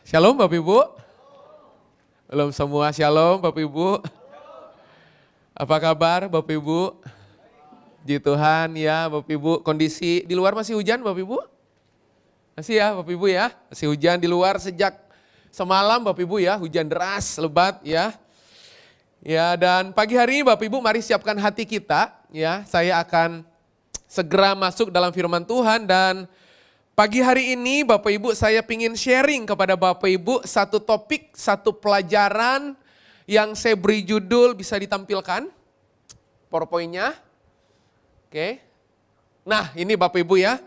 Shalom Bapak Ibu. Belum semua shalom Bapak Ibu. Apa kabar Bapak Ibu? Puji Tuhan ya Bapak Ibu. Kondisi di luar masih hujan Bapak Ibu? Masih ya Bapak Ibu ya. Masih hujan di luar sejak semalam Bapak Ibu ya. Hujan deras, lebat ya. Ya, dan pagi hari ini Bapak Ibu mari siapkan hati kita ya. Saya akan segera masuk dalam firman Tuhan dan pagi hari ini Bapak Ibu saya ingin sharing kepada Bapak Ibu satu topik, satu pelajaran yang saya beri judul, bisa ditampilkan PowerPoint-nya. Oke. Nah ini Bapak Ibu ya.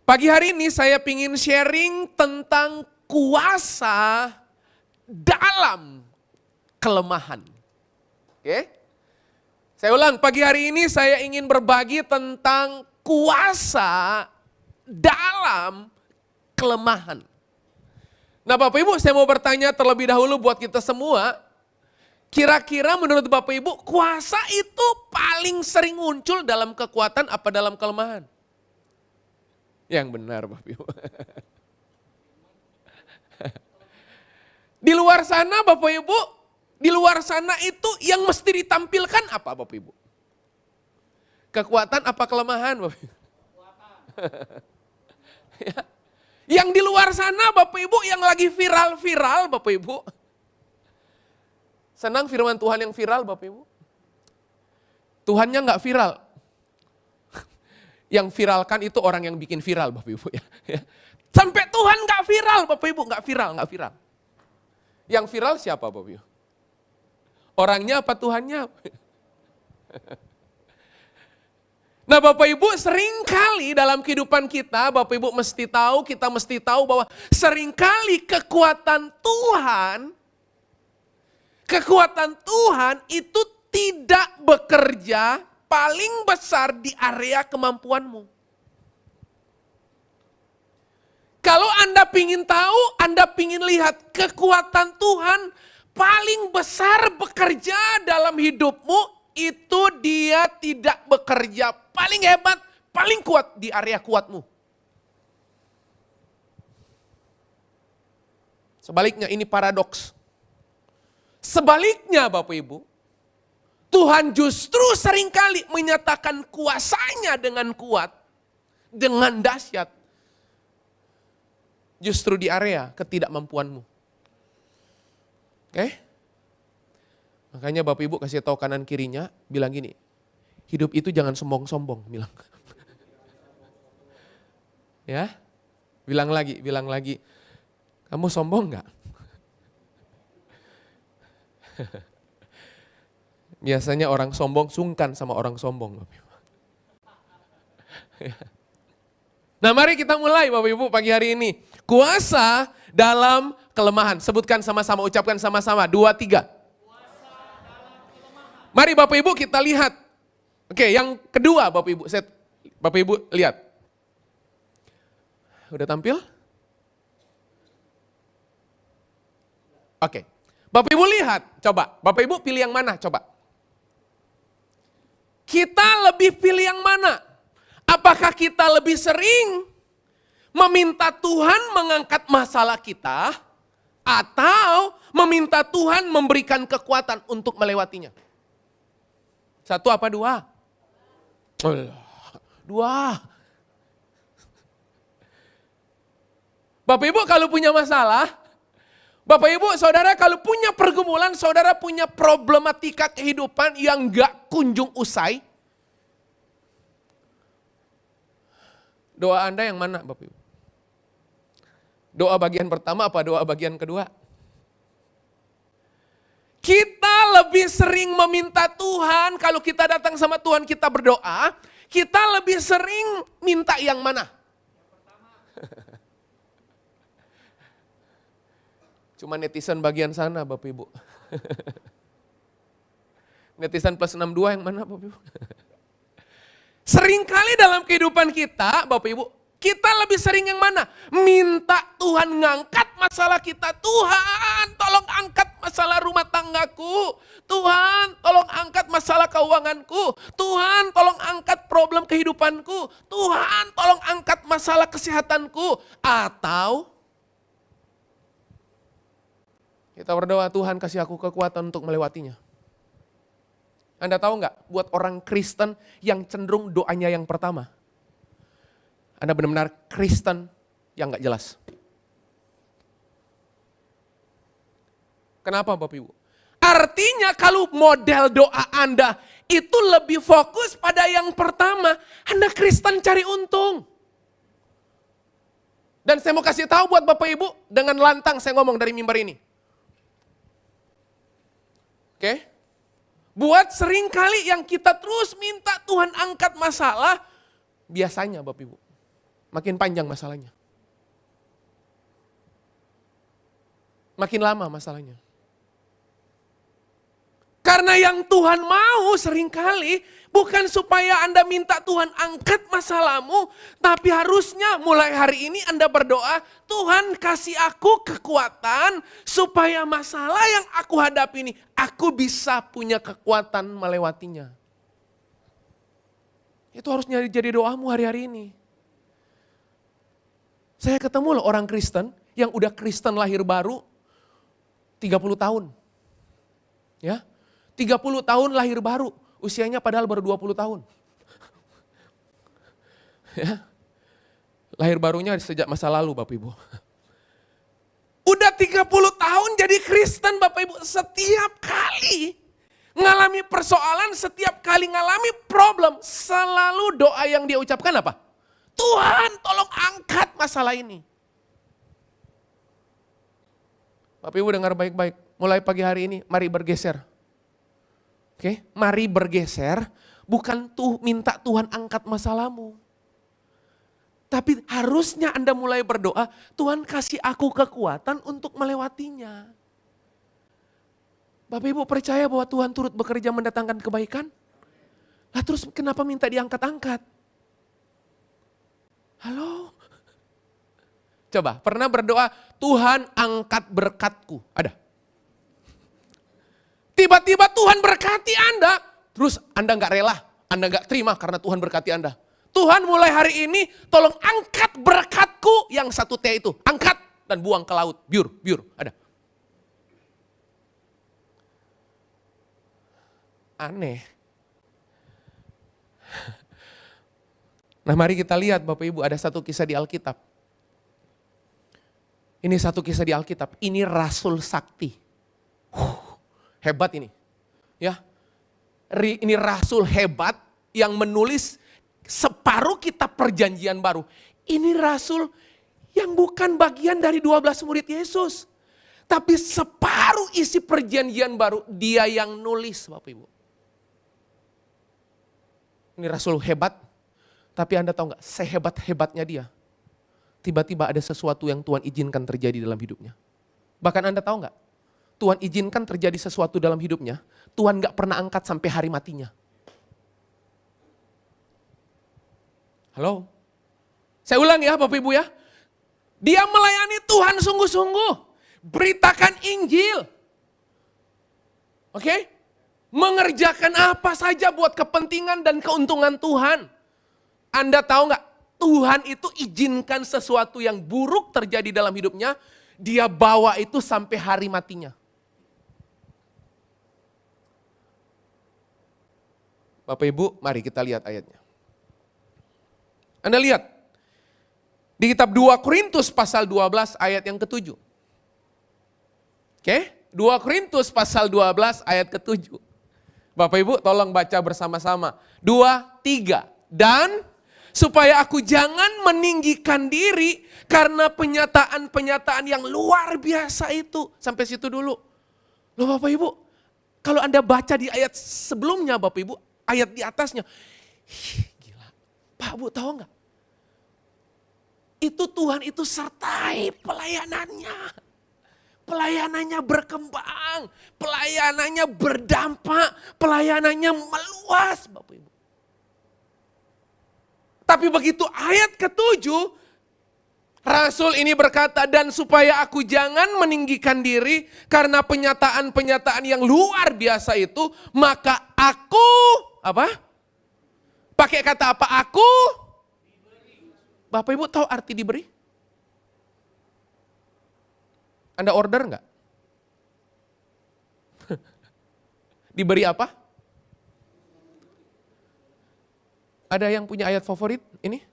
Pagi hari ini saya ingin sharing tentang kuasa dalam kelemahan. Oke. Saya ulang, pagi hari ini saya ingin berbagi tentang kuasa dalam kelemahan. Nah Bapak Ibu saya mau bertanya terlebih dahulu buat kita semua. Kira-kira menurut Bapak Ibu kuasa itu paling sering muncul dalam kekuatan apa dalam kelemahan? Yang benar Bapak Ibu. Di luar sana Bapak Ibu, di luar sana itu yang mesti ditampilkan apa Bapak Ibu? Kekuatan apa kelemahan Bapak Ibu? Ya. Yang di luar sana Bapak Ibu yang lagi viral-viral Bapak Ibu. Senang firman Tuhan yang viral Bapak Ibu? Tuhannya nggak viral. Yang viralkan itu orang yang bikin viral Bapak Ibu ya. Sampai Tuhan nggak viral Bapak Ibu, nggak viral. Yang viral siapa Bapak Ibu? Orangnya apa Tuhannya? Nah Bapak Ibu seringkali dalam kehidupan kita, Bapak Ibu kita mesti tahu bahwa seringkali kekuatan Tuhan itu tidak bekerja paling besar di area kemampuanmu. Kalau Anda pingin tahu, Anda pingin lihat kekuatan Tuhan paling besar bekerja dalam hidupmu, itu dia tidak bekerja paling hebat, paling kuat di area kuatmu. Sebaliknya ini paradoks. Sebaliknya Bapak Ibu, Tuhan justru seringkali menyatakan kuasanya dengan kuat, dengan dahsyat. Justru di area ketidakmampuanmu. Oke? Makanya Bapak Ibu kasih tahu kanan kirinya, bilang gini, hidup itu jangan sombong-sombong, bilang. Ya, bilang lagi, kamu sombong nggak? Biasanya orang sombong sungkan sama orang sombong. Bapak Ibu. Nah mari kita mulai Bapak Ibu pagi hari ini. Kuasa dalam kelemahan, sebutkan sama-sama, ucapkan sama-sama, 2, 3. Mari Bapak Ibu kita lihat. Oke, yang kedua Bapak Ibu, Bapak Ibu lihat. Udah tampil? Oke. Bapak Ibu lihat, coba. Bapak Ibu pilih yang mana, coba. Kita lebih pilih yang mana? Apakah kita lebih sering meminta Tuhan mengangkat masalah kita, atau meminta Tuhan memberikan kekuatan untuk melewatinya? 1 apa 2? 2. Bapak Ibu kalau punya masalah, Bapak Ibu saudara kalau punya pergumulan, saudara punya problematika kehidupan yang gak kunjung usai, doa Anda yang mana Bapak Ibu? Doa bagian pertama apa doa bagian kedua? Kita lebih sering meminta Tuhan, kalau kita datang sama Tuhan kita berdoa, kita lebih sering minta yang mana? Cuma netizen bagian sana Bapak Ibu. Netizen plus 62 yang mana Bapak Ibu? Seringkali dalam kehidupan kita Bapak Ibu, kita lebih sering yang mana? Minta Tuhan ngangkat masalah kita. Tuhan tolong angkat masalah rumah tanggaku. Tuhan tolong angkat masalah keuanganku. Tuhan tolong angkat problem kehidupanku. Tuhan tolong angkat masalah kesehatanku. Atau Kita berdoa, Tuhan kasih aku kekuatan untuk melewatinya. Anda tahu nggak, buat orang Kristen yang cenderung doanya yang pertama, Anda benar-benar Kristen yang nggak jelas. Kenapa Bapak Ibu? Artinya kalau model doa Anda itu lebih fokus pada yang pertama, Anda Kristen cari untung. Dan saya mau kasih tahu buat Bapak Ibu, dengan lantang saya ngomong dari mimbar ini. Oke? Buat seringkali yang kita terus minta Tuhan angkat masalah, biasanya Bapak Ibu, makin panjang masalahnya. Makin lama masalahnya. Karena yang Tuhan mau seringkali bukan supaya Anda minta Tuhan angkat masalahmu, tapi harusnya mulai hari ini Anda berdoa, Tuhan kasih aku kekuatan supaya masalah yang aku hadapi ini, aku bisa punya kekuatan melewatinya. Itu harusnya jadi doamu hari-hari ini. Saya ketemu loh orang Kristen yang udah Kristen lahir baru 30 tahun. Ya, 30 tahun lahir baru, usianya padahal baru 20 tahun. Ya. Lahir barunya sejak masa lalu Bapak Ibu. Udah 30 tahun jadi Kristen Bapak Ibu, setiap kali ngalami persoalan, setiap kali ngalami problem, selalu doa yang dia ucapkan apa? Tuhan tolong angkat masalah ini. Bapak Ibu dengar baik-baik, mulai pagi hari ini mari bergeser. Oke, mari bergeser, bukan minta Tuhan angkat masalahmu. Tapi harusnya Anda mulai berdoa, Tuhan kasih aku kekuatan untuk melewatinya. Bapak Ibu percaya bahwa Tuhan turut bekerja mendatangkan kebaikan? Lah terus kenapa minta diangkat-angkat? Halo? Coba, pernah berdoa, Tuhan angkat berkatku. Ada? Tiba-tiba Tuhan berkati Anda, terus Anda nggak rela, Anda nggak terima karena Tuhan berkati Anda. Tuhan mulai hari ini tolong angkat berkatku yang 1T itu. Angkat dan buang ke laut, biur, ada. Aneh. Nah mari kita lihat Bapak Ibu, ada satu kisah di Alkitab. Ini satu kisah di Alkitab, ini Rasul Sakti. Hebat ini. Ya. Ini rasul hebat yang menulis separuh kitab perjanjian baru. Ini rasul yang bukan bagian dari 12 murid Yesus. Tapi separuh isi perjanjian baru dia yang nulis Bapak Ibu. Ini rasul hebat. Tapi Anda tahu gak, sehebat-hebatnya dia. Tiba-tiba ada sesuatu yang Tuhan izinkan terjadi dalam hidupnya. Bahkan Anda tahu gak, Tuhan izinkan terjadi sesuatu dalam hidupnya, Tuhan gak pernah angkat sampai hari matinya. Halo? Saya ulang ya Bapak Ibu ya. Dia melayani Tuhan sungguh-sungguh. Beritakan Injil. Oke? Mengerjakan apa saja buat kepentingan dan keuntungan Tuhan. Anda tahu gak? Tuhan itu izinkan sesuatu yang buruk terjadi dalam hidupnya. Dia bawa itu sampai hari matinya. Bapak Ibu, mari kita lihat ayatnya. Anda lihat, di kitab 2 Korintus pasal 12 ayat yang ke-7. Oke, 2 Korintus pasal 12 ayat ke-7. Bapak Ibu tolong baca bersama-sama. 2, 3. Dan supaya aku jangan meninggikan diri karena penyataan-penyataan yang luar biasa itu. Sampai situ dulu. Loh Bapak Ibu, kalau Anda baca di ayat sebelumnya Bapak Ibu, ayat di atasnya. Gila, Pak Bu tahu nggak? Itu Tuhan itu sertai pelayanannya. Pelayanannya berkembang, pelayanannya berdampak, pelayanannya meluas Bapak Ibu. Tapi begitu ayat ke-7, Rasul ini berkata, dan supaya aku jangan meninggikan diri karena penyataan-penyataan yang luar biasa itu, maka aku, apa? Pakai kata apa? Aku? Bapak Ibu tahu arti diberi? Anda order enggak? Diberi apa? Ada yang punya ayat favorit ini?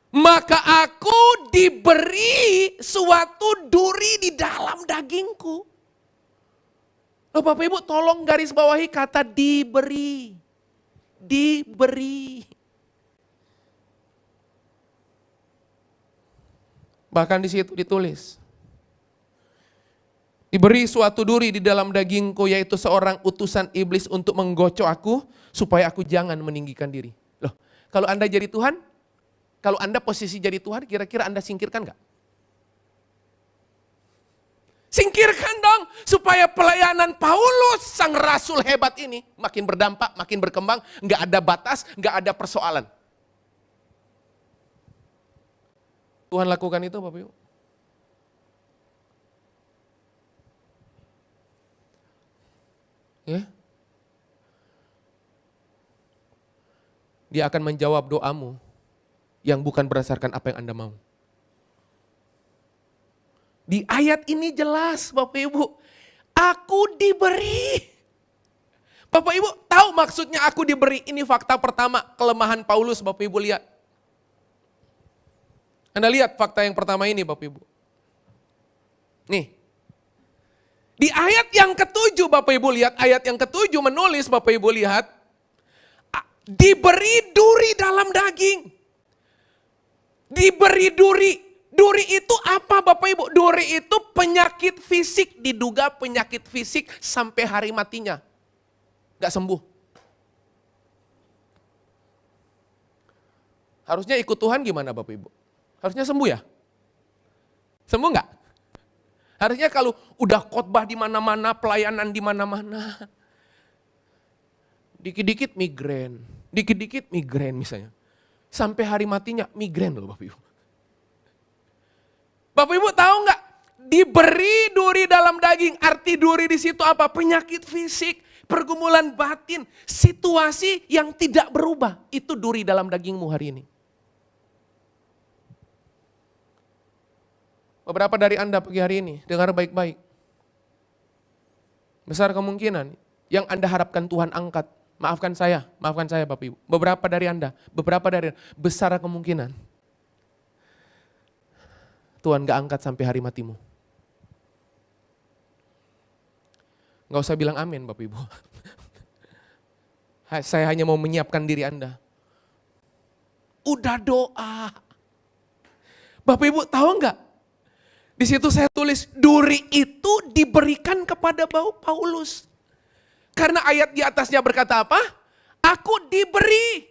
Maka aku diberi suatu duri di dalam dagingku. Loh Bapak Ibu tolong garis bawahi kata diberi. Diberi. Bahkan di situ ditulis. Diberi suatu duri di dalam dagingku, yaitu seorang utusan iblis untuk menggocok aku, supaya aku jangan meninggikan diri. Loh, kalau Anda jadi Tuhan, kalau Anda posisi jadi Tuhan, kira-kira Anda singkirkan gak? Singkirkan dong, supaya pelayanan Paulus, sang rasul hebat ini, makin berdampak, makin berkembang, gak ada batas, gak ada persoalan. Tuhan lakukan itu Bapak Ibu. Ya. Dia akan menjawab doamu yang bukan berdasarkan apa yang Anda mau. Di ayat ini jelas Bapak Ibu, aku diberi. Bapak Ibu tahu maksudnya aku diberi, ini fakta pertama kelemahan Paulus Bapak Ibu lihat. Anda lihat fakta yang pertama ini Bapak Ibu. Nih, di ayat yang ketujuh Bapak Ibu lihat, ayat yang ketujuh menulis Bapak Ibu lihat, diberi duri dalam daging. Diberi duri. Duri itu apa Bapak Ibu? Duri itu penyakit fisik, diduga penyakit fisik sampai hari matinya. Gak sembuh. Harusnya ikut Tuhan gimana Bapak Ibu? Harusnya sembuh ya? Sembuh gak? Harusnya kalau udah khotbah di mana-mana, pelayanan di mana-mana. Dikit-dikit migrain, dikit-dikit migrain misalnya. Sampai hari matinya migrain loh Bapak Ibu. Bapak Ibu tahu nggak? Diberi duri dalam daging, arti duri di situ apa? Penyakit fisik, pergumulan batin, situasi yang tidak berubah. Itu duri dalam dagingmu hari ini. Beberapa dari Anda pagi hari ini, dengar baik-baik. Besar kemungkinan yang Anda harapkan Tuhan angkat. Maafkan saya Bapak Ibu. Beberapa dari Anda, besar kemungkinan Tuhan gak angkat sampai hari matimu. Gak usah bilang amin Bapak Ibu. Saya hanya mau menyiapkan diri Anda. Udah doa. Bapak Ibu tahu gak? Di situ saya tulis duri itu diberikan kepada Paulus. Karena ayat di atasnya berkata apa? Aku diberi.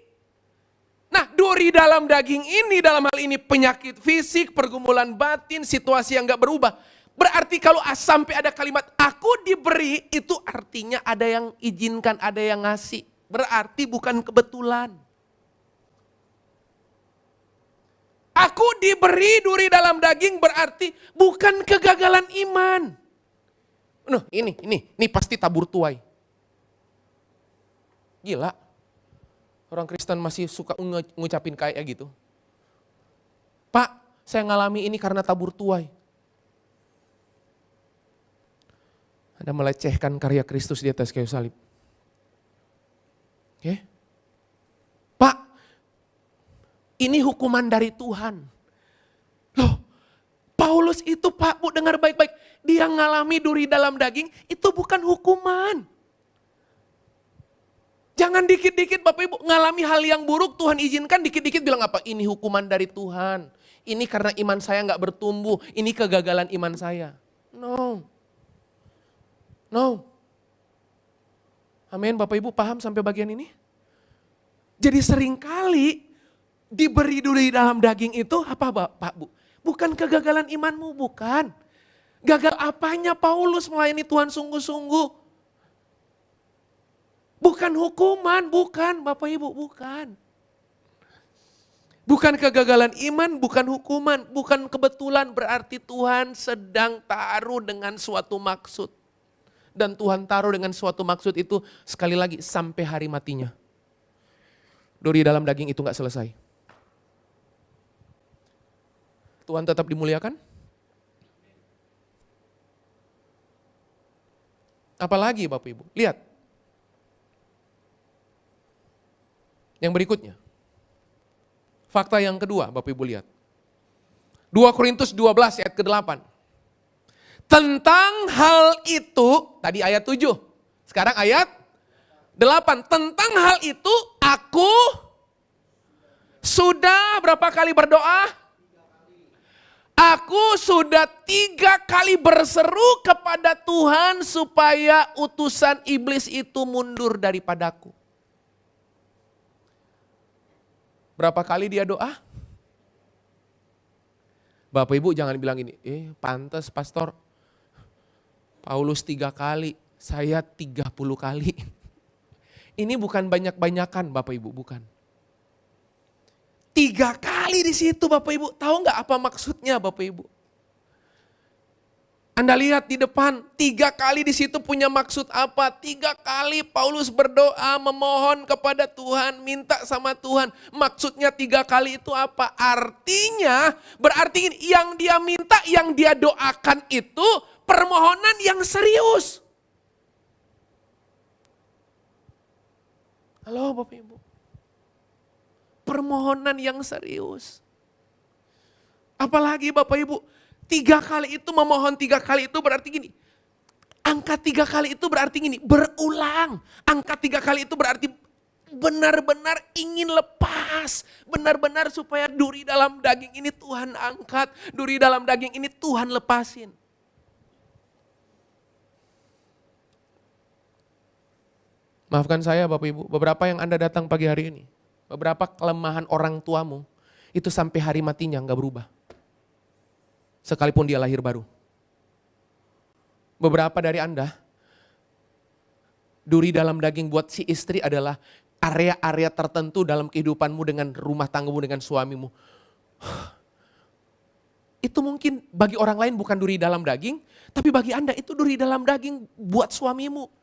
Nah duri dalam daging ini, dalam hal ini penyakit fisik, pergumulan batin, situasi yang gak berubah. Berarti kalau sampai ada kalimat aku diberi, itu artinya ada yang izinkan, ada yang ngasih. Berarti bukan kebetulan. Aku diberi duri dalam daging berarti bukan kegagalan iman. Nah, ini pasti tabur tuai. Gila. Orang Kristen masih suka ngucapin kayak gitu. Pak, saya ngalami ini karena tabur tuai. Ada melecehkan karya Kristus di atas kayu salib. Oke? Pak, ini hukuman dari Tuhan. Loh, Paulus itu Pak, Bu dengar baik-baik. Dia ngalami duri dalam daging, itu bukan hukuman. Jangan dikit-dikit Bapak Ibu ngalami hal yang buruk, Tuhan izinkan dikit-dikit bilang apa? Ini hukuman dari Tuhan. Ini karena iman saya gak bertumbuh, ini kegagalan iman saya. No. Amin, Bapak Ibu paham sampai bagian ini? Jadi seringkali diberi duri dalam daging itu apa Pak Bu? Bukan kegagalan imanmu, bukan. Gagal apanya Paulus melayani Tuhan sungguh-sungguh. Bukan hukuman, bukan Bapak Ibu, bukan. Bukan kegagalan iman, bukan hukuman, bukan kebetulan, berarti Tuhan sedang taruh dengan suatu maksud. Dan Tuhan taruh dengan suatu maksud itu sekali lagi sampai hari matinya. Duri dalam daging itu gak selesai. Tuhan tetap dimuliakan. Apalagi Bapak Ibu, lihat. Yang berikutnya. Fakta yang kedua Bapak Ibu lihat. 2 Korintus 12 ayat ke-8. Tentang hal itu, tadi ayat 7, sekarang ayat 8. Tentang hal itu aku sudah berapa kali berdoa? Aku sudah 3 kali berseru kepada Tuhan supaya utusan iblis itu mundur daripadaku. Berapa kali dia doa? Bapak Ibu jangan bilang ini, pantas pastor, Paulus 3 kali, saya 30 kali. Ini bukan banyak-banyakan Bapak Ibu, bukan. 3 kali di situ Bapak Ibu. Tahu nggak apa maksudnya Bapak Ibu? Anda lihat di depan, 3 kali di situ punya maksud apa? 3 kali Paulus berdoa, memohon kepada Tuhan, minta sama Tuhan. Maksudnya 3 kali itu apa? Artinya, berarti yang dia minta, yang dia doakan itu permohonan yang serius. Halo Bapak Ibu. Permohonan yang serius. Apalagi Bapak Ibu, 3 kali itu memohon 3 kali itu berarti gini. Angka 3 kali itu berarti gini, berulang. Angka 3 kali itu berarti benar-benar ingin lepas. Benar-benar supaya duri dalam daging ini Tuhan angkat. Duri dalam daging ini Tuhan lepasin. Maafkan saya Bapak Ibu, beberapa yang Anda datang pagi hari ini. Beberapa kelemahan orang tuamu itu sampai hari matinya enggak berubah. Sekalipun dia lahir baru. Beberapa dari Anda, duri dalam daging buat si istri adalah area-area tertentu dalam kehidupanmu dengan rumah tanggamu dengan suamimu. Itu mungkin bagi orang lain bukan duri dalam daging, tapi bagi Anda itu duri dalam daging buat suamimu.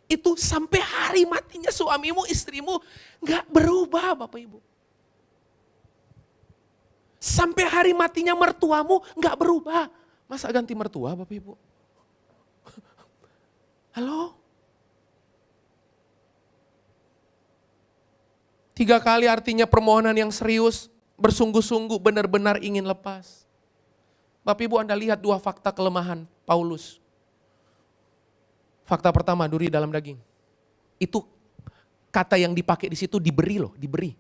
Itu sampai hari matinya suamimu, istrimu gak berubah Bapak Ibu. Sampai hari matinya mertuamu gak berubah. Masa ganti mertua Bapak Ibu? Halo? 3 kali artinya permohonan yang serius, bersungguh-sungguh benar-benar ingin lepas. Bapak Ibu Anda lihat 2 fakta kelemahan Paulus. Fakta pertama, duri dalam daging. Itu kata yang dipakai di situ diberi loh, diberi.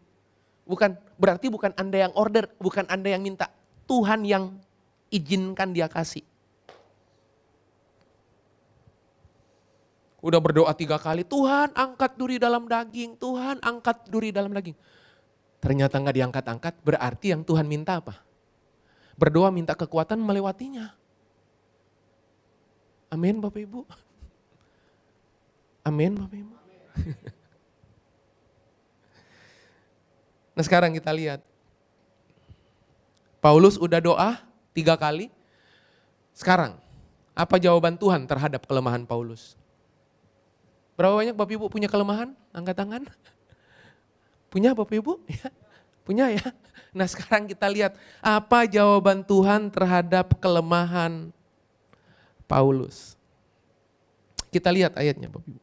Berarti bukan Anda yang order, bukan Anda yang minta. Tuhan yang izinkan dia kasih. Udah berdoa 3 kali, Tuhan angkat duri dalam daging, Tuhan angkat duri dalam daging. Ternyata gak diangkat-angkat, berarti yang Tuhan minta apa? Berdoa minta kekuatan melewatinya. Amin Bapak Ibu. Amin Bapak Ibu. Nah sekarang kita lihat. Paulus udah doa 3 kali. Sekarang, apa jawaban Tuhan terhadap kelemahan Paulus? Berapa banyak Bapak Ibu punya kelemahan? Angkat tangan. Punya Bapak Ibu? Ya, punya ya. Nah sekarang kita lihat apa jawaban Tuhan terhadap kelemahan Paulus. Kita lihat ayatnya Bapak Ibu.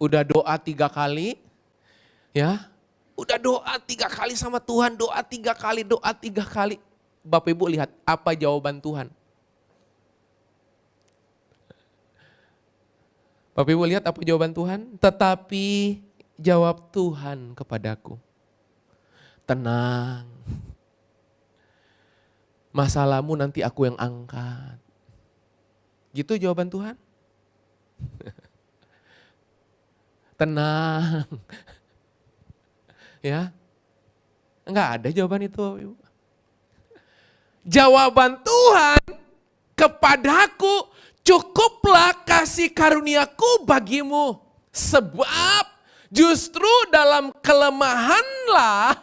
Udah doa 3 kali, ya. Udah doa 3 kali sama Tuhan, doa 3 kali, doa 3 kali. Bapak Ibu lihat apa jawaban Tuhan. Bapak Ibu lihat apa jawaban Tuhan? Tetapi jawab Tuhan kepadaku, tenang. Masalahmu nanti aku yang angkat. Gitu jawaban Tuhan? Tenang. Ya. Enggak ada jawaban itu, Ibu. Jawaban Tuhan kepadaku, cukuplah kasih karuniaku bagimu. Sebab justru dalam kelemahanlah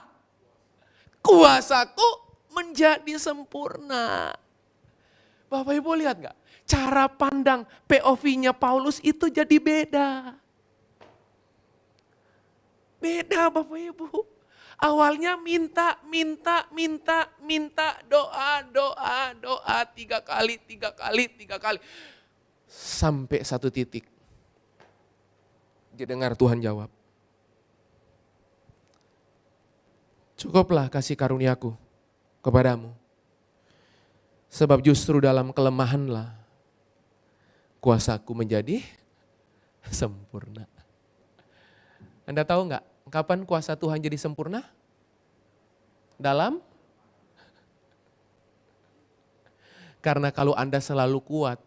kuasaku menjadi sempurna. Bapak Ibu lihat gak? Cara pandang POV-nya Paulus itu jadi beda. Beda Bapak Ibu. Awalnya minta, doa 3 kali. Sampai satu titik. Dia dengar Tuhan jawab. Cukuplah kasih karuniaku kepadamu. Sebab justru dalam kelemahanlah kuasaku menjadi sempurna. Anda tahu nggak kapan kuasa Tuhan jadi sempurna? Karena kalau Anda selalu kuat,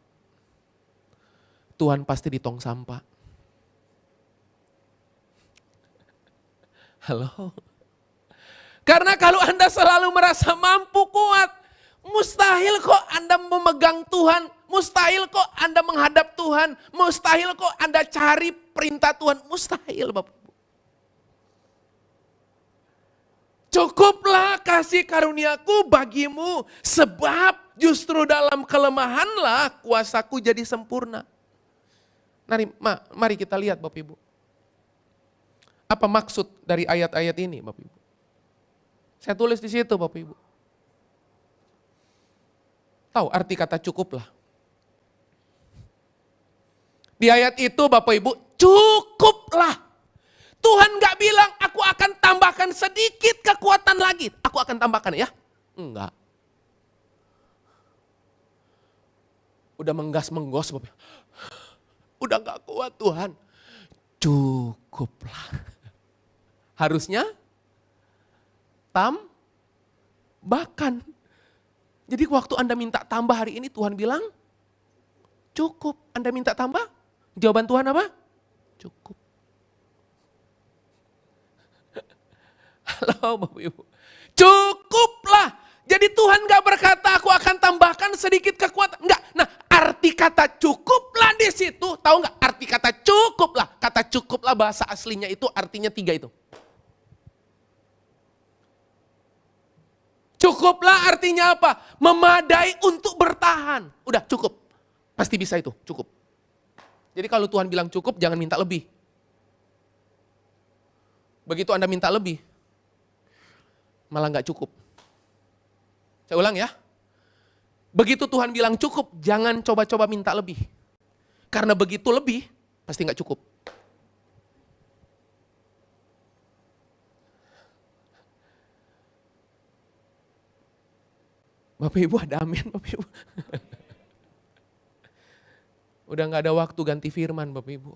Tuhan pasti di tong sampah. Halo? Karena kalau Anda selalu merasa mampu kuat, mustahil kok Anda memegang Tuhan, mustahil kok Anda menghadap Tuhan, mustahil kok Anda cari perintah Tuhan, mustahil Bapak Ibu. Cukuplah kasih karuniaku bagimu, sebab justru dalam kelemahanlah kuasaku jadi sempurna. Mari kita lihat Bapak Ibu. Apa maksud dari ayat-ayat ini Bapak Ibu? Saya tulis di situ Bapak Ibu. Tahu arti kata cukuplah. Di ayat itu Bapak Ibu, cukuplah. Tuhan gak bilang aku akan tambahkan sedikit kekuatan lagi. Aku akan tambahkan ya. Enggak. Udah menggas-menggos Bapak Ibu. Udah gak kuat Tuhan. Cukuplah. Harusnya tambahkan. Jadi waktu Anda minta tambah hari ini Tuhan bilang cukup. Anda minta tambah, jawaban Tuhan apa? Cukup. Halo Bapak Ibu. Cukuplah. Jadi Tuhan gak berkata aku akan tambahkan sedikit kekuatan. Enggak. Nah arti kata cukuplah di situ. Tahu gak arti kata cukuplah? Kata cukuplah bahasa aslinya itu artinya 3 itu. Cukuplah artinya apa? Memadai untuk bertahan. Udah cukup. Pasti bisa itu, cukup. Jadi kalau Tuhan bilang cukup, jangan minta lebih. Begitu Anda minta lebih, malah gak cukup. Saya ulang ya. Begitu Tuhan bilang cukup, jangan coba-coba minta lebih. Karena begitu lebih, pasti gak cukup. Bapak Ibu ada amin Bapak Ibu. Udah gak ada waktu ganti firman Bapak Ibu.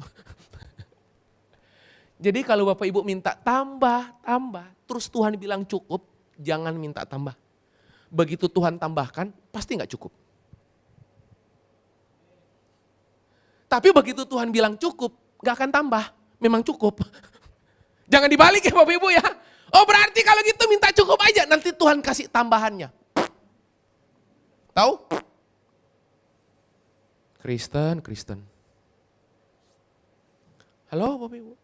Jadi kalau Bapak Ibu minta tambah, terus Tuhan bilang cukup, jangan minta tambah. Begitu Tuhan tambahkan, pasti gak cukup. Tapi begitu Tuhan bilang cukup, gak akan tambah, memang cukup. Jangan dibalik ya Bapak Ibu ya. Oh berarti kalau gitu minta cukup aja, nanti Tuhan kasih tambahannya. Tahu? Kristen. Halo Bapak Ibu.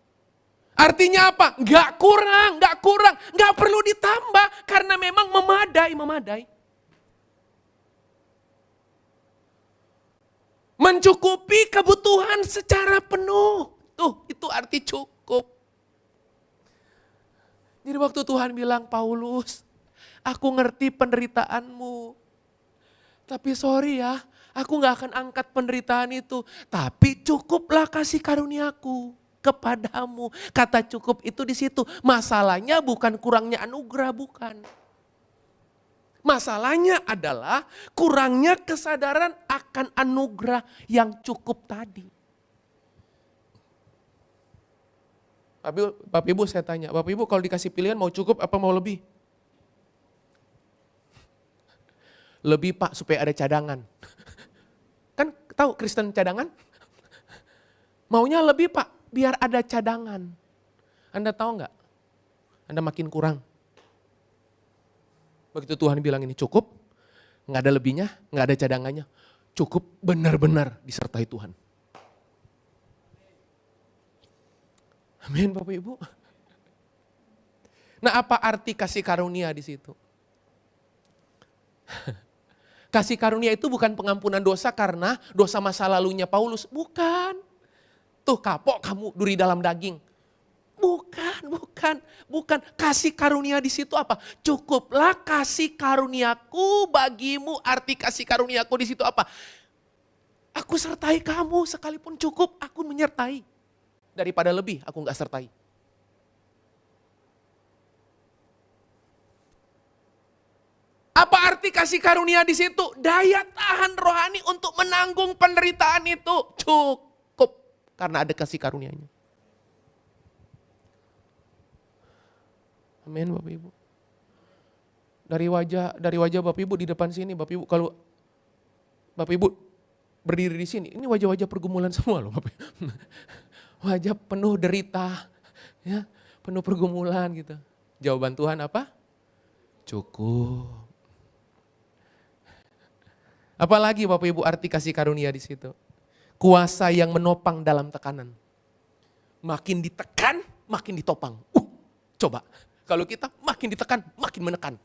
Artinya apa? Gak kurang, gak perlu ditambah karena memang memadai. Mencukupi kebutuhan secara penuh. Tuh, itu arti cukup. Jadi waktu Tuhan bilang, Paulus, aku ngerti penderitaanmu. Tapi sorry ya, aku gak akan angkat penderitaan itu. Tapi cukuplah kasih karuniaku kepadamu. Kata cukup itu di situ. Masalahnya bukan kurangnya anugerah, bukan. Masalahnya adalah kurangnya kesadaran akan anugerah yang cukup tadi. Bapak Ibu saya tanya, Bapak Ibu kalau dikasih pilihan mau cukup apa mau lebih? Lebih Pak supaya ada cadangan. Kan tahu Kristen cadangan? Maunya lebih Pak biar ada cadangan. Anda tahu nggak? Anda makin kurang. Begitu Tuhan bilang ini cukup, nggak ada lebihnya, nggak ada cadangannya. Cukup benar-benar disertai Tuhan. Amin Bapak Ibu. Nah apa arti kasih karunia di situ? Kasih karunia itu bukan pengampunan dosa karena dosa masa lalunya Paulus. Bukan. Tuh kapok kamu duri dalam daging. Bukan. Kasih karunia di situ apa? Cukuplah kasih karuniaku bagimu. Arti kasih karuniaku di situ apa? Aku sertai kamu sekalipun cukup, aku menyertai. Daripada lebih, aku gak sertai. Apa arti kasih karunia di situ? Daya tahan rohani untuk menanggung penderitaan itu cukup. Karena ada kasih karunianya. Amin Bapak Ibu. Dari wajah Bapak Ibu di depan sini, Bapak Ibu kalau Bapak Ibu berdiri di sini, ini wajah-wajah pergumulan semua loh Bapak Ibu. Wajah penuh derita, ya, penuh pergumulan gitu. Jawaban Tuhan apa? Cukup. Apalagi Bapak Ibu arti kasih karunia di situ? Kuasa yang menopang dalam tekanan. Makin ditekan, makin ditopang. Coba, kalau kita makin ditekan, makin menekan.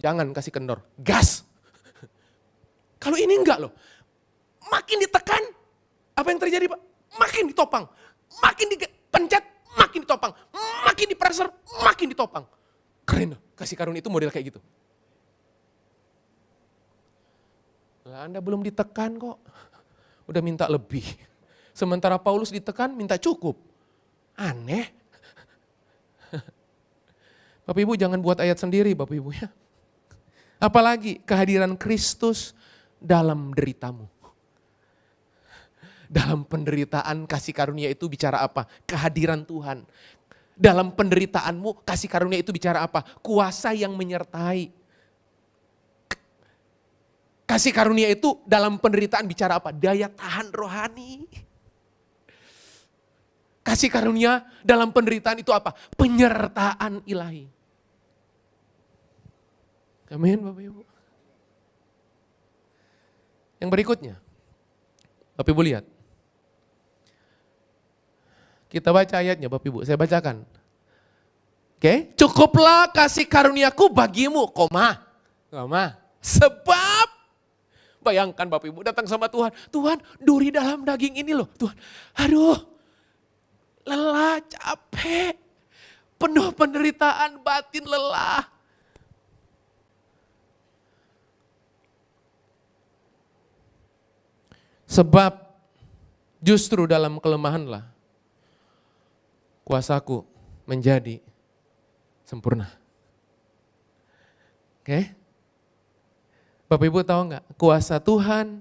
Jangan kasih kendor, gas. Kalau ini enggak loh, makin ditekan, apa yang terjadi Pak? Makin ditopang, makin dipencet, makin ditopang, makin dipressure, makin ditopang. Keren loh, kasih karunia itu model kayak gitu. Lah Anda belum ditekan kok, udah minta lebih. Sementara Paulus ditekan minta cukup. Aneh. Bapak Ibu jangan buat ayat sendiri Bapak Ibu ya. Apalagi kehadiran Kristus dalam deritamu. Dalam penderitaan kasih karunia itu bicara apa? Kehadiran Tuhan. Dalam penderitaanmu kasih karunia itu bicara apa? Kuasa yang menyertai. Kasih karunia itu dalam penderitaan bicara apa? Daya tahan rohani. Kasih karunia dalam penderitaan itu apa? Penyertaan ilahi. Amin Bapak Ibu. Yang berikutnya, Bapak Ibu lihat. Kita baca ayatnya Bapak Ibu, saya bacakan. Oke, cukuplah kasih karuniaku bagimu, koma. Sebab, bayangkan Bapak Ibu datang sama Tuhan. Tuhan, duri dalam daging ini loh. Tuhan, aduh, lelah, capek. Penuh penderitaan, batin lelah. Sebab justru dalam kelemahanlah kuasaku menjadi sempurna. Oke? Bapak Ibu tahu enggak? Kuasa Tuhan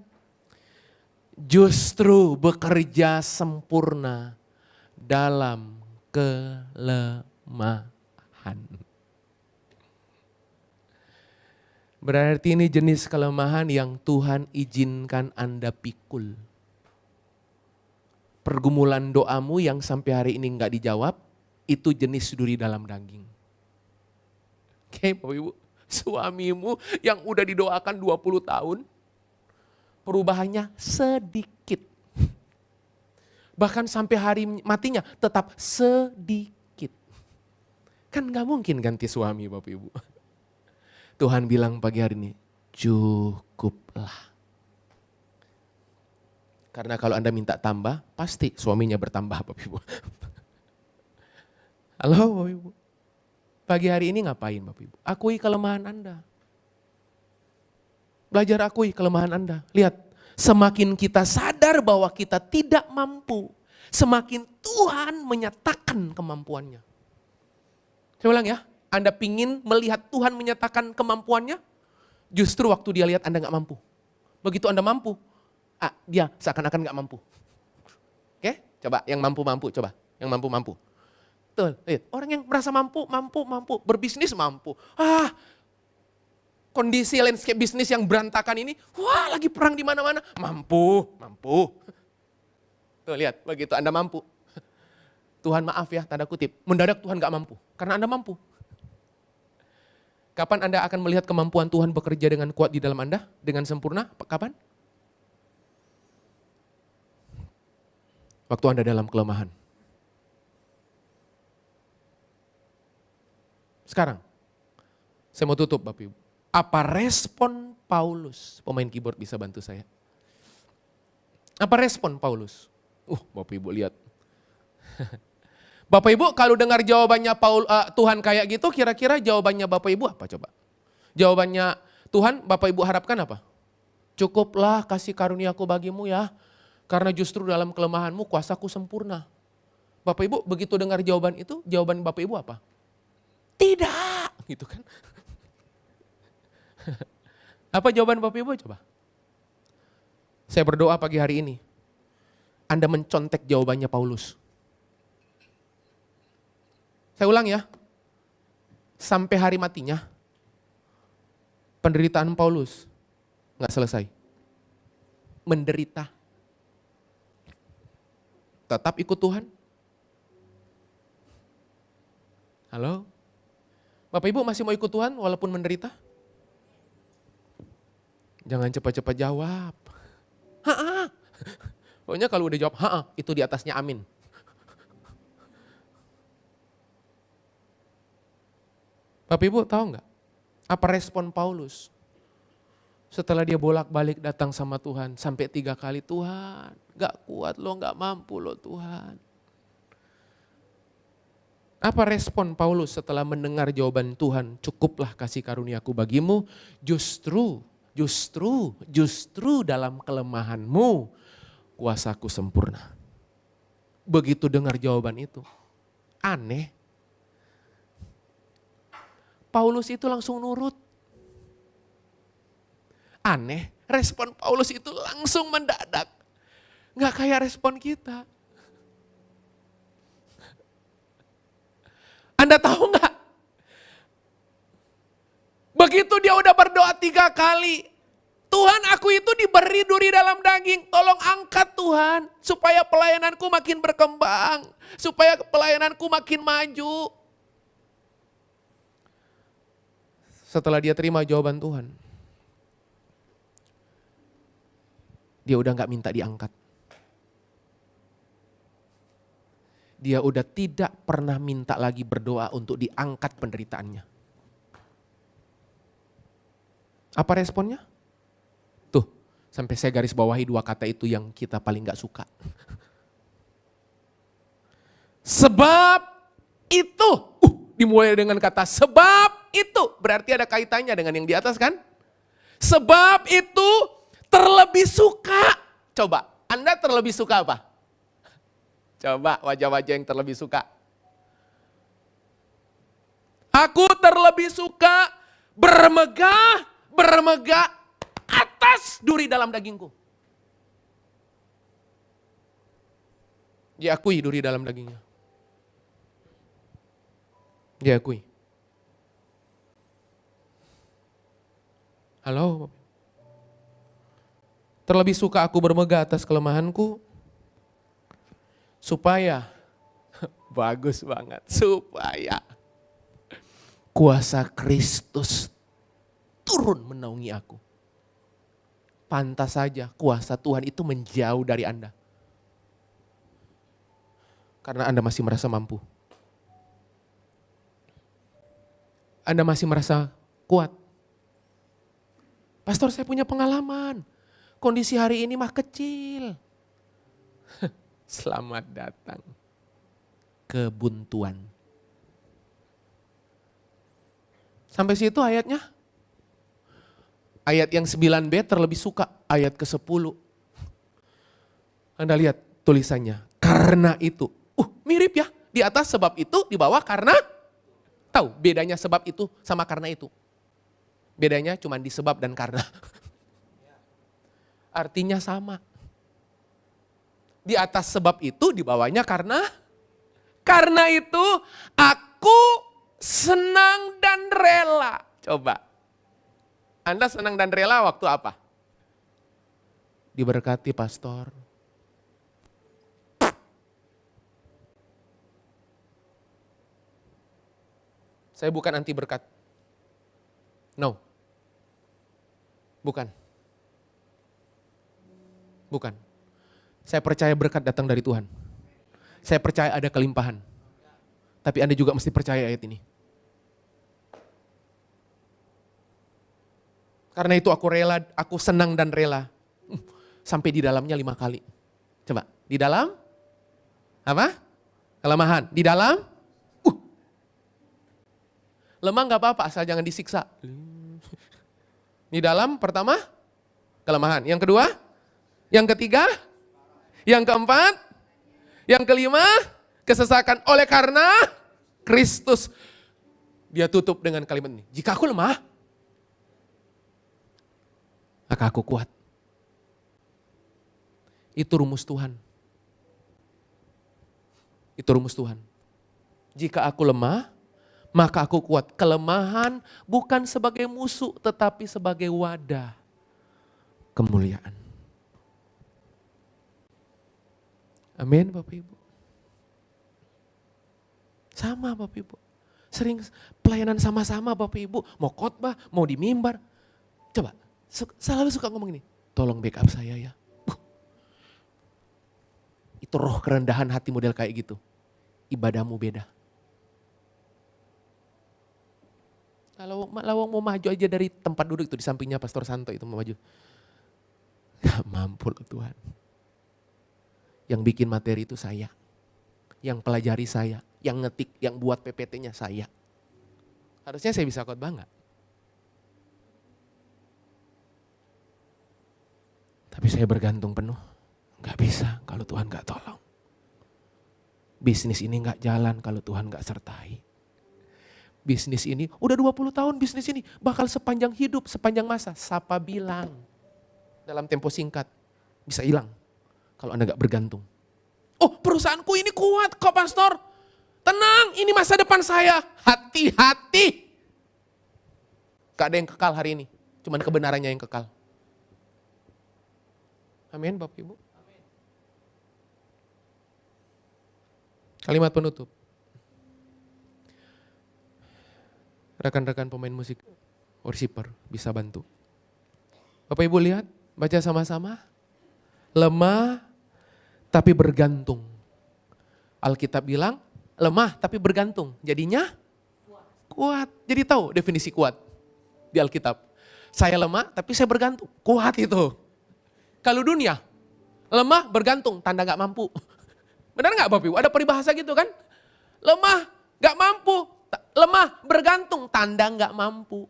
justru bekerja sempurna dalam kelemahan. Berarti ini jenis kelemahan yang Tuhan izinkan Anda pikul. Pergumulan doamu yang sampai hari ini enggak dijawab, itu jenis duri dalam daging. Oke Bapak Ibu, suamimu yang udah didoakan 20 tahun, perubahannya sedikit. Bahkan sampai hari matinya tetap sedikit. Kan gak mungkin ganti suami Bapak Ibu. Tuhan bilang pagi hari ini, cukuplah. Karena kalau Anda minta tambah, pasti suaminya bertambah Bapak Ibu. Halo Bapak Ibu. Pagi hari ini ngapain Bapak Ibu? Akui kelemahan Anda. Belajar akui kelemahan Anda. Lihat, semakin kita sadar bahwa kita tidak mampu, semakin Tuhan menyatakan kemampuannya. Saya ulang ya, Anda pingin melihat Tuhan menyatakan kemampuannya, justru waktu dia lihat Anda gak mampu. Begitu Anda mampu, dia seakan-akan gak mampu. Oke, coba yang mampu-mampu, coba. Yang mampu-mampu. Tuh, lihat. Orang yang merasa mampu, berbisnis mampu. Kondisi landscape bisnis yang berantakan ini, wah lagi perang di mana-mana, mampu. Tuh lihat, begitu Anda mampu. Tuhan maaf ya, tanda kutip, mendadak Tuhan gak mampu, karena Anda mampu. Kapan Anda akan melihat kemampuan Tuhan bekerja dengan kuat di dalam Anda, dengan sempurna? Kapan? Waktu Anda dalam kelemahan. Sekarang, saya mau tutup Bapak Ibu. Apa respon Paulus? Pemain keyboard bisa bantu saya. Apa respon Paulus? Bapak Ibu lihat. Bapak Ibu kalau dengar jawabannya Tuhan kayak gitu, kira-kira jawabannya Bapak Ibu apa coba? Jawabannya Tuhan Bapak Ibu harapkan apa? Cukuplah kasih karuniaku bagimu ya. Karena justru dalam kelemahanmu kuasaku sempurna. Bapak Ibu begitu dengar jawaban itu, jawaban Bapak Ibu apa? Tidak, gitu kan. Apa jawaban Bapak Ibu coba? Saya berdoa pagi hari ini. Anda mencontek jawabannya Paulus. Saya ulang ya. Sampai hari matinya, penderitaan Paulus nggak selesai. Menderita. Tetap ikut Tuhan. Halo? Bapak Ibu masih mau ikut Tuhan walaupun menderita? Jangan cepat-cepat jawab. Ha-ha. Pokoknya kalau udah jawab ha-ha, itu di atasnya amin. Bapak Ibu tahu nggak? Apa respon Paulus? Setelah dia bolak-balik datang sama Tuhan sampai 3 kali, Tuhan gak kuat loh, gak mampu loh Tuhan. Apa respon Paulus setelah mendengar jawaban Tuhan, cukuplah kasih karuniaku bagimu, justru dalam kelemahanmu kuasaku sempurna. Begitu dengar jawaban itu, aneh. Paulus itu langsung nurut. Aneh, respon Paulus itu langsung mendadak. Nggak kayak respon kita. Anda tahu nggak? Begitu dia udah berdoa 3 kali. Tuhan, aku itu diberi duri dalam daging. Tolong angkat Tuhan. Supaya pelayananku makin berkembang. Supaya pelayananku makin maju. Setelah dia terima jawaban Tuhan, dia udah gak minta diangkat. Dia udah tidak pernah minta lagi berdoa untuk diangkat penderitaannya. Apa responnya? Tuh, sampai saya garis bawahi 2 kata itu yang kita paling gak suka. Sebab itu, dimulai dengan kata sebab itu, berarti ada kaitannya dengan yang di atas kan? Sebab itu terlebih suka. Coba, Anda terlebih suka apa? Coba wajah-wajah yang terlebih suka. Aku terlebih suka bermegah atas duri dalam dagingku. Diakui duri dalam dagingnya. Diakui. Halo? Terlebih suka aku bermegah atas kelemahanku. Supaya, bagus banget, supaya kuasa Kristus turun menaungi aku. Pantas saja kuasa Tuhan itu menjauh dari Anda. Karena Anda masih merasa mampu. Anda masih merasa kuat. Pastor, saya punya pengalaman. Kondisi hari ini mah kecil. Selamat datang. Kebuntuan. Sampai situ ayatnya. Ayat yang 9b terlebih suka. Ayat ke-10. Anda lihat tulisannya. Karena itu. Mirip ya. Di atas sebab itu, di bawah karena. Tahu bedanya sebab itu sama karena itu. Bedanya cuma di sebab dan karena. Artinya sama. Di atas sebab itu, di bawahnya karena. Karena itu aku senang dan rela. Coba. Anda senang dan rela waktu apa? Diberkati pastor. Saya bukan anti berkat. No. Bukan. Bukan. Saya percaya berkat datang dari Tuhan. Saya percaya ada kelimpahan. Tapi Anda juga mesti percaya ayat ini. Karena itu aku rela, aku senang dan rela. Sampai di dalamnya 5 kali. Coba, di dalam? Apa? Kelemahan. Di dalam? Lemah gak apa-apa, asal jangan disiksa. Di dalam pertama, kelemahan. Yang kedua, yang ketiga, yang keempat, yang kelima, kesesakan. Oleh karena Kristus, dia tutup dengan kalimat ini. Jika aku lemah, maka aku kuat. Itu rumus Tuhan. Itu rumus Tuhan. Jika aku lemah, maka aku kuat. Kelemahan bukan sebagai musuh, tetapi sebagai wadah kemuliaan. Amin Bapak Ibu. Sama Bapak Ibu. Sering pelayanan sama-sama Bapak Ibu. Mau khotbah, mau di mimbar. Coba, selalu suka ngomong ini. Tolong backup saya ya. Itu roh kerendahan hati model kayak gitu. Ibadahmu beda. Kalau mau maju aja dari tempat duduk itu di sampingnya Pastor Santo itu mau maju. Gak mampu loh Tuhan. Yang bikin materi itu saya. Yang pelajari saya. Yang ngetik, yang buat PPT-nya saya. Harusnya saya bisa khotbah enggak? Tapi saya bergantung penuh. Gak bisa kalau Tuhan gak tolong. Bisnis ini gak jalan kalau Tuhan gak sertai. Bisnis ini, udah 20 tahun bisnis ini, bakal sepanjang hidup, sepanjang masa. Siapa bilang dalam tempo singkat bisa hilang kalau Anda gak bergantung. Oh perusahaanku ini kuat kok pastor. Tenang, ini masa depan saya. Hati-hati. Gak ada yang kekal hari ini, cuman kebenarannya yang kekal. Amin Bapak Ibu. Kalimat penutup. Rekan-rekan pemain musik worshiper bisa bantu. Bapak Ibu lihat, baca sama-sama. Lemah tapi bergantung. Alkitab bilang lemah tapi bergantung. Jadinya kuat. Jadi tahu definisi kuat di Alkitab. Saya lemah tapi saya bergantung. Kuat itu. Kalau dunia, lemah bergantung, tanda gak mampu. Benar gak Bapak Ibu? Ada peribahasa gitu kan? Lemah gak mampu, lemah bergantung, tanda gak mampu.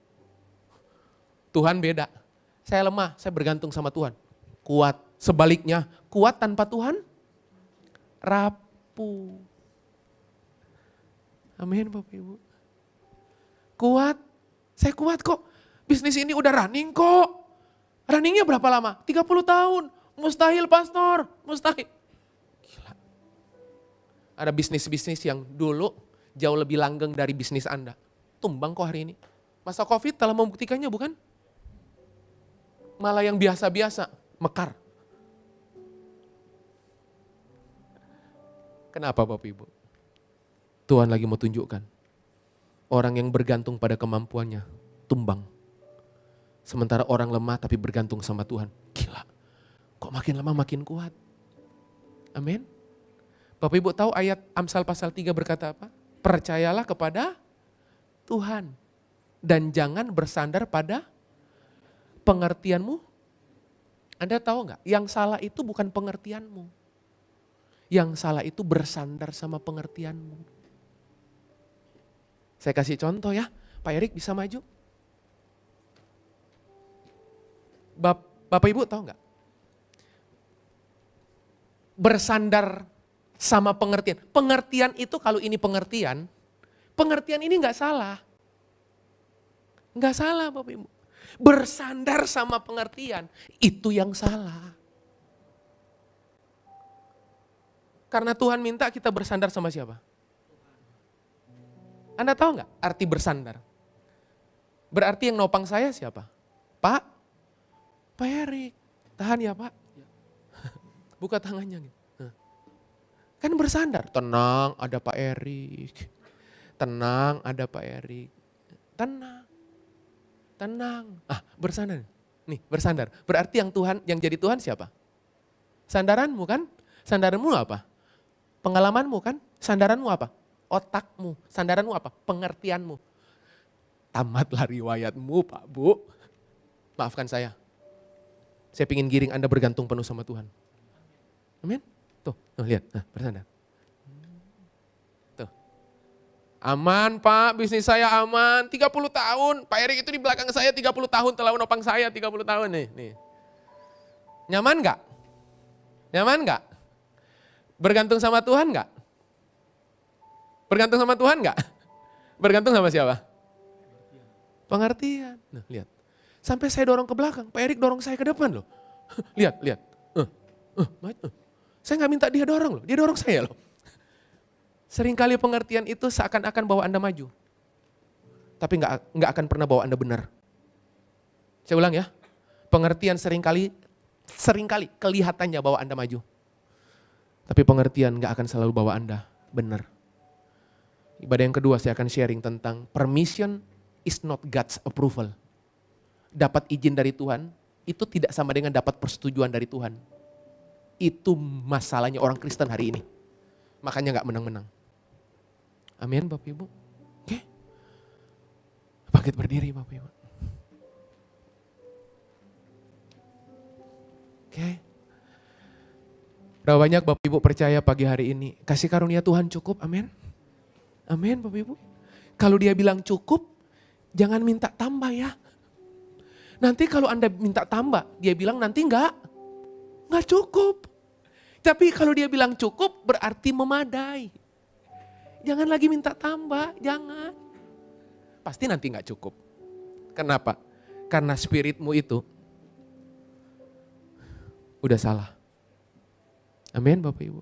Tuhan beda. Saya lemah, saya bergantung sama Tuhan. Kuat. Sebaliknya, kuat tanpa Tuhan, rapuh. Amin Bapak Ibu. Kuat, saya kuat kok. Bisnis ini udah running kok. Runningnya berapa lama? 30 tahun. Mustahil pastor, mustahil. Gila. Ada bisnis-bisnis yang dulu jauh lebih langgeng dari bisnis Anda. Tumbang kok hari ini. Masa Covid telah membuktikannya bukan? Malah yang biasa-biasa, mekar. Kenapa Bapak Ibu? Tuhan lagi mau tunjukkan. Orang yang bergantung pada kemampuannya, tumbang. Sementara orang lemah tapi bergantung sama Tuhan. Gila, kok makin lama makin kuat. Amin. Bapak Ibu tahu ayat Amsal pasal 3 berkata apa? Percayalah kepada Tuhan. Dan jangan bersandar pada pengertianmu. Anda tahu nggak? Yang salah itu bukan pengertianmu. Yang salah itu bersandar sama pengertianmu. Saya kasih contoh ya. Pak Erik bisa maju? Bapak Ibu tahu nggak? Bersandar sama pengertian. Pengertian itu kalau ini pengertian ini nggak salah. Nggak salah Bapak Ibu. Bersandar sama pengertian, itu yang salah. Karena Tuhan minta kita bersandar sama siapa? Anda tahu nggak arti bersandar? Berarti yang nopang saya siapa? Pak Erik, tahan ya Pak. Buka tangannya gitu. Kan bersandar, tenang ada Pak Erik. Tenang ada Pak Erik. Tenang. Bersandar. Nih, bersandar. Berarti yang jadi Tuhan siapa? Sandaranmu kan? Sandaranmu apa? Pengalamanmu kan? Sandaranmu apa? Otakmu. Sandaranmu apa? Pengertianmu. Tamatlah riwayatmu Pak Bu. Maafkan saya. Saya ingin giring Anda bergantung penuh sama Tuhan. Amin. Tuh lihat, bersandar. Tuh. Aman Pak, bisnis saya aman, 30 tahun. Pak Erik itu di belakang saya 30 tahun telah menopang saya 30 tahun nih. Nyaman nggak? Nyaman nggak? Bergantung sama Tuhan nggak? Bergantung sama Tuhan nggak? Bergantung sama siapa? Pengertian. Nah, lihat. Sampai saya dorong ke belakang, Pak Erik dorong saya ke depan loh. Lihat. Saya nggak minta dia dorong loh, dia dorong saya loh. Seringkali pengertian itu seakan-akan bawa Anda maju. Tapi nggak akan pernah bawa Anda benar. Saya ulang ya, pengertian seringkali kelihatannya bawa Anda maju. Tapi pengertian nggak akan selalu bawa Anda benar. Ibadah yang kedua saya akan sharing tentang permission is not God's approval. Dapat izin dari Tuhan, itu tidak sama dengan dapat persetujuan dari Tuhan. Itu masalahnya orang Kristen hari ini. Makanya gak menang-menang. Amin Bapak Ibu. Oke. Bangkit berdiri Bapak Ibu. Oke. Berapa banyak Bapak Ibu percaya pagi hari ini, kasih karunia Tuhan cukup, amin. Amin Bapak Ibu. Kalau dia bilang cukup, jangan minta tambah ya. Nanti kalau Anda minta tambah, dia bilang nanti enggak cukup. Tapi kalau dia bilang cukup berarti memadai. Jangan lagi minta tambah, jangan. Pasti nanti enggak cukup. Kenapa? Karena spiritmu itu udah salah. Amin Bapak Ibu.